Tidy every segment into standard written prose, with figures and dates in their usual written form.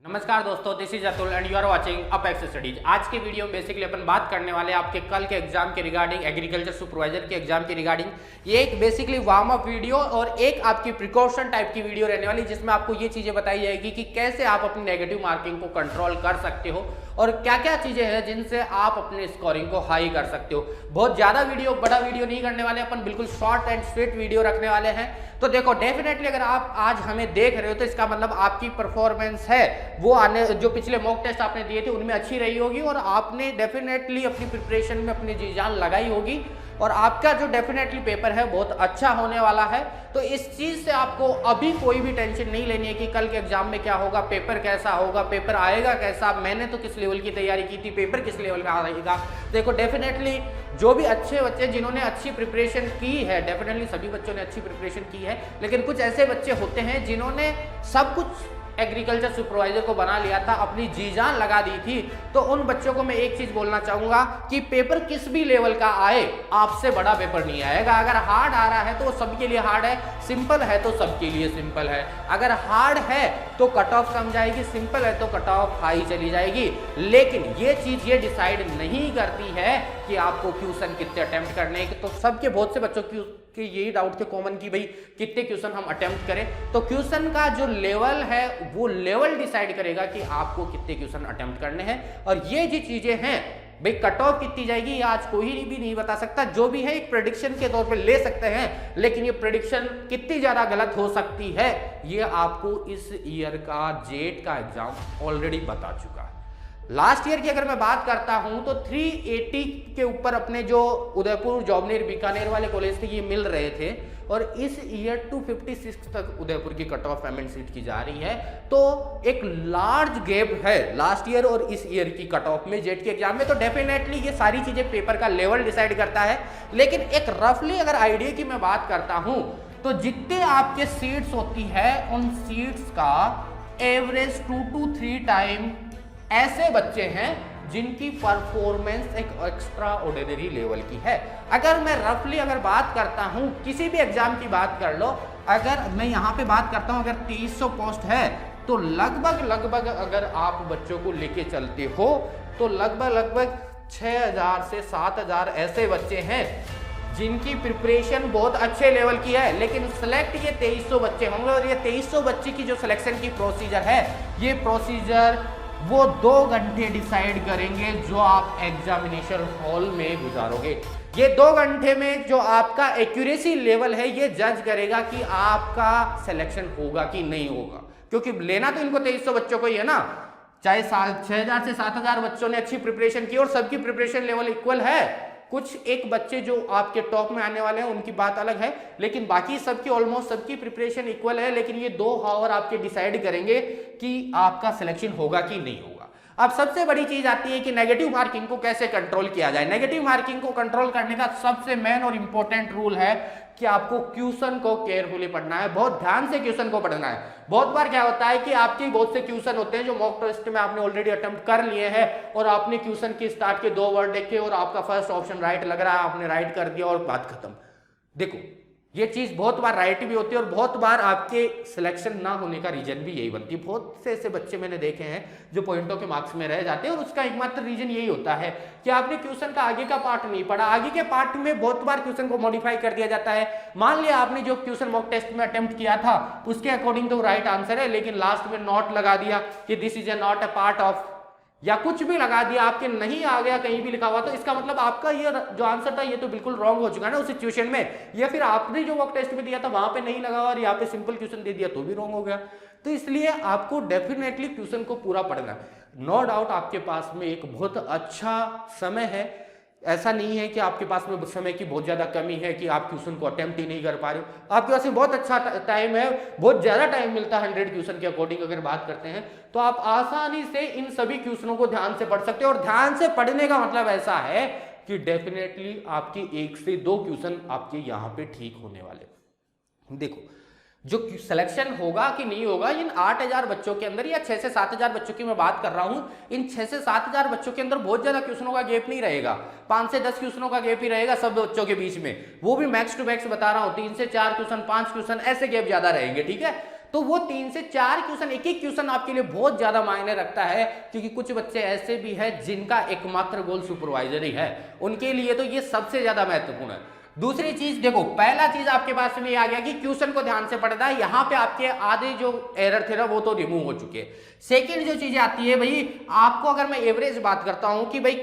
नमस्कार दोस्तों, this is Atul and you are watching Apex Studies. आज के वीडियो में बेसिकली अपन बात करने वाले हैं आपके कल के एग्जाम के रिगार्डिंग, एग्रीकल्चर सुपरवाइजर के एग्जाम के रिगार्डिंग। ये एक बेसिकली वार्म अप वीडियो और एक आपकी प्रिकॉशन टाइप की वीडियो रहने वाली, जिसमें आपको ये चीजें बताई जाएगी कि कैसे आप अपनी नेगेटिव मार्किंग को कंट्रोल कर सकते हो और क्या क्या चीजें हैं जिनसे आप अपने स्कोरिंग को हाई कर सकते हो। बहुत ज्यादा वीडियो, बड़ा वीडियो नहीं करने वाले अपन, बिल्कुल शॉर्ट एंड स्वीट वीडियो रखने वाले हैं। तो देखो, डेफिनेटली अगर आप आज हमें देख रहे हो तो इसका मतलब आपकी परफॉर्मेंस है वो आने जो पिछले मॉक टेस्ट आपने दिए थे उनमें अच्छी रही होगी और आपने डेफिनेटली अपनी प्रिपरेशन में अपनी जी जान लगाई होगी और आपका जो डेफिनेटली पेपर है बहुत अच्छा होने वाला है। तो इस चीज से आपको अभी कोई भी टेंशन नहीं लेनी है कि कल के एग्जाम में क्या होगा, पेपर कैसा होगा, पेपर आएगा कैसा, मैंने तो किस लेवल की तैयारी की थी, पेपर किस लेवल का आएगा। देखो, डेफिनेटली जो भी अच्छे बच्चे जिन्होंने अच्छी प्रिपरेशन की है, डेफिनेटली सभी बच्चों ने अच्छी प्रिपरेशन की है, लेकिन कुछ ऐसे बच्चे होते हैं जिन्होंने सब कुछ एग्रीकल्चर सुपरवाइजर को बना लिया था, अपनी जी जान लगा दी थी। तो उन बच्चों को मैं एक चीज बोलना चाहूंगा कि पेपर किस भी लेवल का आए, आपसे बड़ा पेपर नहीं आएगा। अगर हार्ड आ रहा है तो वो सबके लिए हार्ड है, सिंपल है तो सबके लिए सिंपल है। अगर हार्ड है तो कट ऑफ कम जाएगी, सिंपल है तो कट ऑफ हाई चली जाएगी। लेकिन ये चीज ये डिसाइड नहीं करती है कि आपको क्वेश्चन कितने अटेम्प्ट करने हैं। तो सबके बहुत से बच्चों की यही डाउट थे कॉमन कि भाई कितने क्वेश्चन हम अटेम्प्ट करें। तो क्वेश्चन का जो लेवल है वो लेवल डिसाइड करेगा कि आपको कितने क्वेश्चन अटेम्प्ट करने हैं। और ये जो चीजें हैं भाई, कट ऑफ कितनी जाएगी ये आज कोई भी नहीं बता सकता। जो भी है एक प्रेडिक्शन के तौर पे ले सकते हैं, लेकिन ये प्रेडिक्शन कितनी ज्यादा गलत हो सकती है ये आपको इस ईयर का जेट का एग्जाम ऑलरेडी बता चुका है। लास्ट ईयर की अगर मैं बात करता हूं तो 380 के ऊपर अपने जो उदयपुर, जॉबनेर, बीकानेर वाले कॉलेज थे ये मिल रहे थे और इस ईयर 256 तक उदयपुर की कट ऑफ पेमेंट सीट की जा रही है। तो एक लार्ज गैप है लास्ट ईयर और इस ईयर की कट ऑफ में जेट के एग्जाम में। तो डेफिनेटली ये सारी चीजें पेपर का लेवल डिसाइड करता है। लेकिन एक रफली अगर आइडिया की मैं बात करता हूं तो जितने आपके सीट्स होती है उन सीट्स का एवरेज 2 to 3 टाइम ऐसे बच्चे हैं जिनकी परफॉर्मेंस एक एक्स्ट्रा ऑर्डिनरी लेवल की है। अगर मैं रफली अगर बात करता हूं, किसी भी एग्जाम की बात कर लो, अगर मैं यहां पे बात करता हूं, अगर 2300 पोस्ट है तो लगभग अगर आप बच्चों को लेके चलते हो तो लगभग 6000 से 7000 ऐसे बच्चे हैं जिनकी प्रिपरेशन बहुत अच्छे लेवल की है। लेकिन सिलेक्ट ये 2300 बच्चे होंगे और ये 2300 बच्चे की जो सिलेक्शन की प्रोसीजर है, ये प्रोसीजर वो 2 घंटे डिसाइड करेंगे जो आप एग्जामिनेशन हॉल में गुजारोगे। ये 2 घंटे में जो आपका एक्यूरेसी लेवल है ये जज करेगा कि आपका सिलेक्शन होगा कि नहीं होगा, क्योंकि लेना तो इनको 2300 बच्चों को ही है ना। चाहे 6000 से 7000 बच्चों ने अच्छी प्रिपरेशन की और सबकी प्रिपरेशन लेवल इक्वल है। कुछ एक बच्चे जो आपके टॉप में आने वाले हैं उनकी बात अलग है, लेकिन बाकी सबकी ऑलमोस्ट सबकी प्रिपरेशन इक्वल है। लेकिन ये 2 आवर आपके डिसाइड करेंगे कि आपका सिलेक्शन होगा कि नहीं होगा। अब सबसे बड़ी चीज आती है कि नेगेटिव मार्किंग को कैसे कंट्रोल किया जाए। नेगेटिव मार्किंग को कंट्रोल करने का सबसे मेन और इंपॉर्टेंट रूल है कि आपको क्वेश्चन को केयरफुली पढ़ना है, बहुत ध्यान से क्वेश्चन को पढ़ना है। बहुत बार क्या होता है कि आपके बहुत से क्वेश्चन होते हैं जो मॉक टेस्ट में आपने ऑलरेडी अटेम्प्ट कर लिए हैं और आपने क्वेश्चन के स्टार्ट के 2 वर्ड देखे और आपका फर्स्ट ऑप्शन राइट लग रहा है, आपने राइट कर दिया और बात खत्म। देखो, ये चीज बहुत बार राइट भी होती है और बहुत बार आपके सिलेक्शन ना होने का रीजन भी यही बनती है। बहुत से ऐसे बच्चे मैंने देखे हैं जो पॉइंटों के मार्क्स में रह जाते हैं और उसका एकमात्र रीजन यही होता है कि आपने क्वेश्चन का आगे का पार्ट नहीं पढ़ा। आगे के पार्ट में बहुत बार क्वेश्चन को मॉडिफाई कर दिया जाता है। मान लिया आपने जो क्वेश्चन मॉक टेस्ट में अटेम्प्ट किया था उसके अकॉर्डिंग तो राइट आंसर है, लेकिन लास्ट में नॉट लगा दिया कि this is not a part of, या कुछ भी लगा दिया, आपके नहीं आ गया, कहीं भी लिखा हुआ, तो इसका मतलब आपका ये जो आंसर था ये तो बिल्कुल रॉन्ग हो चुका है ना उस सिचुएशन में। या फिर आपने जो मॉक टेस्ट में दिया था वहां पे नहीं लगा और यहाँ पे सिंपल क्वेश्चन दे दिया तो भी रॉन्ग हो गया। तो इसलिए आपको डेफिनेटली क्वेश्चन को पूरा पढ़ना है। नो डाउट आपके पास में एक बहुत अच्छा समय है, ऐसा नहीं है कि आपके पास में समय की बहुत ज्यादा कमी है कि आप क्वेश्चन को अटेम्प्ट ही नहीं कर पा रहे हो। आपके पास में बहुत अच्छा टाइम है, बहुत ज्यादा टाइम मिलता है 100 क्वेश्चन के अकॉर्डिंग अगर बात करते हैं तो आप आसानी से इन सभी क्वेश्चनों को ध्यान से पढ़ सकते हो। और ध्यान से पढ़ने का मतलब ऐसा है कि डेफिनेटली आपकी 1 से 2 क्वेश्चन आपके यहाँ पे ठीक होने वाले। देखो, जो सिलेक्शन होगा कि नहीं होगा इन 8000 बच्चों के अंदर या 6 से 7000 बच्चों की मैं बात कर रहा हूं, इन 6 से 7000 बच्चों के अंदर बहुत ज्यादा क्वेश्चनों का गैप नहीं रहेगा, 5 से 10 क्वेश्चनों का गैप ही रहेगा सब बच्चों के बीच में। वो भी मैक्स टू मैक्स बता रहा हूं, 3 से 4 क्वेश्चन, 5 क्वेश्चन, ऐसे गैप ज्यादा रहेंगे। ठीक है, तो वो 3 से 4 क्वेश्चन, एक एक क्वेश्चन आपके लिए बहुत ज्यादा मायने रखता है, क्योंकि कुछ बच्चे ऐसे भी हैं जिनका एकमात्र गोल सुपरवाइजर ही है, उनके लिए तो ये सबसे ज्यादा महत्वपूर्ण है। दूसरी चीज देखो, पहला चीज आपके पास में आ गया कि क्वेश्चन को ध्यान से पढ़ना है, यहां पे आपके आधे जो एरर थे ना वो तो रिमूव हो चुके। सेकंड जो चीजें आती है भाई, आपको अगर मैं एवरेज बात करता हूं कि भाई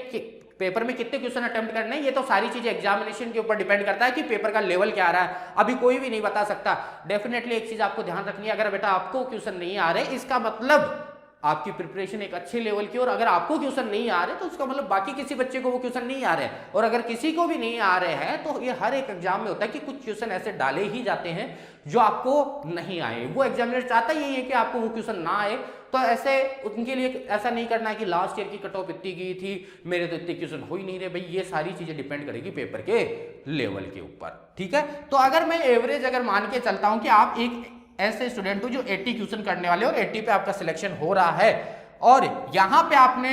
पेपर में कितने क्वेश्चन अटेम्प्ट करने हैं, ये तो सारी चीजें एग्जामिनेशन के ऊपर डिपेंड करता है कि पेपर का लेवल क्या आ रहा है, अभी कोई भी नहीं बता सकता। डेफिनेटली एक चीज आपको ध्यान रखनी है, अगर बेटा आपको क्वेश्चन नहीं आ रहे इसका मतलब आपकी प्रिपरेशन एक अच्छे लेवल की, और अगर आपको क्वेश्चन नहीं आ रहे तो उसका मतलब बाकी किसी बच्चे को वो क्वेश्चन नहीं आ रहे हैं, और अगर किसी को भी नहीं आ रहे हैं तो ये हर एक एग्जाम में होता है कि कुछ क्वेश्चन ऐसे डाले ही जाते हैं जो आपको नहीं आए। वो एग्जामिनर चाहता यही है कि आपको वो क्वेश्चन ना आए, तो ऐसे उनके लिए ऐसा नहीं करना है कि लास्ट ईयर की कट ऑफ इतनी गई थी, मेरे तो इतने क्वेश्चन हो ही नहीं रहे। भाई ये सारी चीजें डिपेंड करेगी पेपर के लेवल के ऊपर, ठीक है। तो अगर मैं एवरेज अगर मान के चलता हूं कि आप एक ऐसे स्टूडेंट हो जो 80 क्वेश्चन करने वाले और 80 पे आपका सिलेक्शन हो रहा है, और यहां पे आपने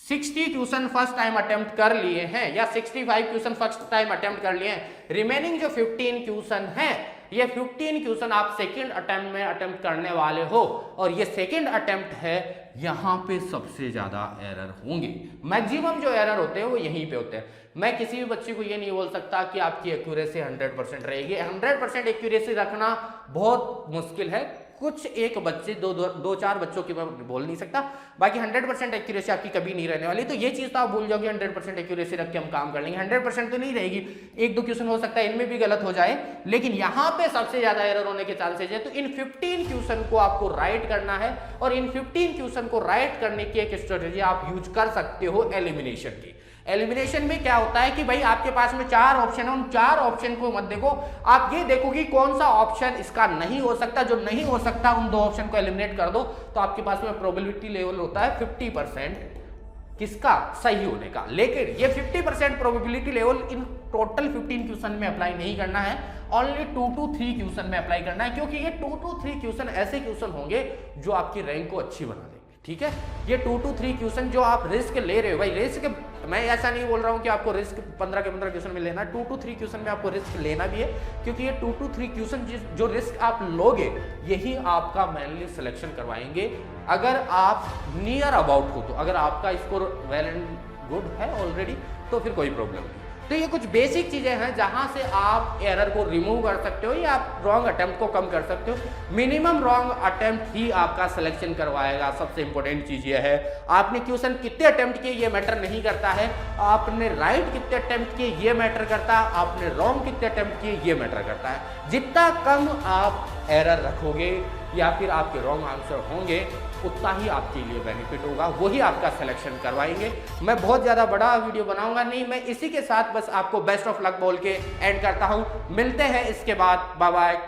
60 क्वेश्चन फर्स्ट टाइम अटेम्प्ट कर लिए हैं या 65 क्वेश्चन फर्स्ट टाइम अटेम्प्ट कर लिए हैं, रिमेनिंग जो 15 क्वेश्चन हैं, ये 15 क्वेश्चन आप सेकंड अटेम्प्ट में अटेम्प्ट करने वाले हो, और ये सेकंड अटेम्प्ट है, यहां पे सबसे ज्यादा एरर होंगे। मैक्सिमम जो एरर होते हैं वो यहीं पे होते हैं। मैं किसी भी बच्चे को ये नहीं बोल सकता कि आपकी एक्यूरेसी 100% रहेगी। 100% एक्यूरेसी रखना बहुत मुश्किल है, कुछ एक बच्चे दो चार बच्चों की मैं बोल नहीं सकता, बाकी 100% एक्यूरेसी आपकी कभी नहीं रहने वाली। तो ये चीज तो आप भूल जाओगे, 100% एक्यूरेसी रख के हम काम कर लेंगे, 100% तो नहीं रहेगी। एक दो क्वेश्चन हो सकता है इनमें भी गलत हो जाए, लेकिन यहाँ पे सबसे ज्यादा एरर होने के चांसेस है। तो इन 15 क्वेश्चन को आपको राइट करना है, और इन 15 क्वेश्चन को राइट करने की एक स्ट्रेटेजी आप यूज कर सकते हो एलिमिनेशन की। एलिमिनेशन में क्या होता है कि भाई आपके पास में 4 ऑप्शन है, उन 4 ऑप्शन को मत देखो, आप ये देखो कि कौन सा ऑप्शन इसका नहीं हो सकता। जो नहीं हो सकता उन 2 ऑप्शन को एलिमिनेट कर दो, तो आपके पास में प्रोबेबिलिटी लेवल होता है 50% किसका सही होने का। लेकिन ये 50% probability level in total 15 question में अप्लाई नहीं करना है, ओनली 2 to 3 क्वेश्चन में अप्लाई करना है, क्योंकि ये 2 to 3 क्वेश्चन ऐसे क्वेश्चन होंगे जो आपकी रैंक को अच्छी बना देंगे, ठीक है। ये 2 to 3 क्वेश्चन जो आप रिस्क ले रहे हो, भाई रिस्क मैं ऐसा नहीं बोल रहा हूं कि आपको रिस्क 15 के 15 क्वेश्चन में लेना, 2 to 3 क्वेश्चन में आपको रिस्क लेना भी है, क्योंकि ये 2 to 3 क्वेश्चन जो रिस्क आप लोगे यही आपका मेनली सिलेक्शन करवाएंगे। अगर आप नियर अबाउट हो, तो अगर आपका स्कोर वेल एंड गुड है ऑलरेडी, तो फिर कोई प्रॉब्लम नहीं। तो ये कुछ बेसिक चीजें हैं जहां से आप एरर को रिमूव कर सकते हो या आप रॉन्ग अटेम्प्ट को कम कर सकते हो। मिनिमम रॉन्ग अटेम्प्ट ही आपका सिलेक्शन करवाएगा। सबसे इंपॉर्टेंट चीज ये है, आपने क्वेश्चन कितने अटेम्प्ट किए ये मैटर नहीं करता है, आपने राइट कितने अटेम्प्ट किए ये मैटर करता है, आपने रॉन्ग कितने अटेम्प्ट किए ये मैटर करता है। जितना कम आप एरर रखोगे या फिर आपके रॉन्ग आंसर होंगे, उतना ही आपके लिए बेनिफिट होगा, वही आपका सिलेक्शन करवाएंगे। मैं बहुत ज़्यादा बड़ा वीडियो बनाऊंगा नहीं, मैं इसी के साथ बस आपको बेस्ट ऑफ लक बोल के एंड करता हूं। मिलते हैं इसके बाद, बाय बाय।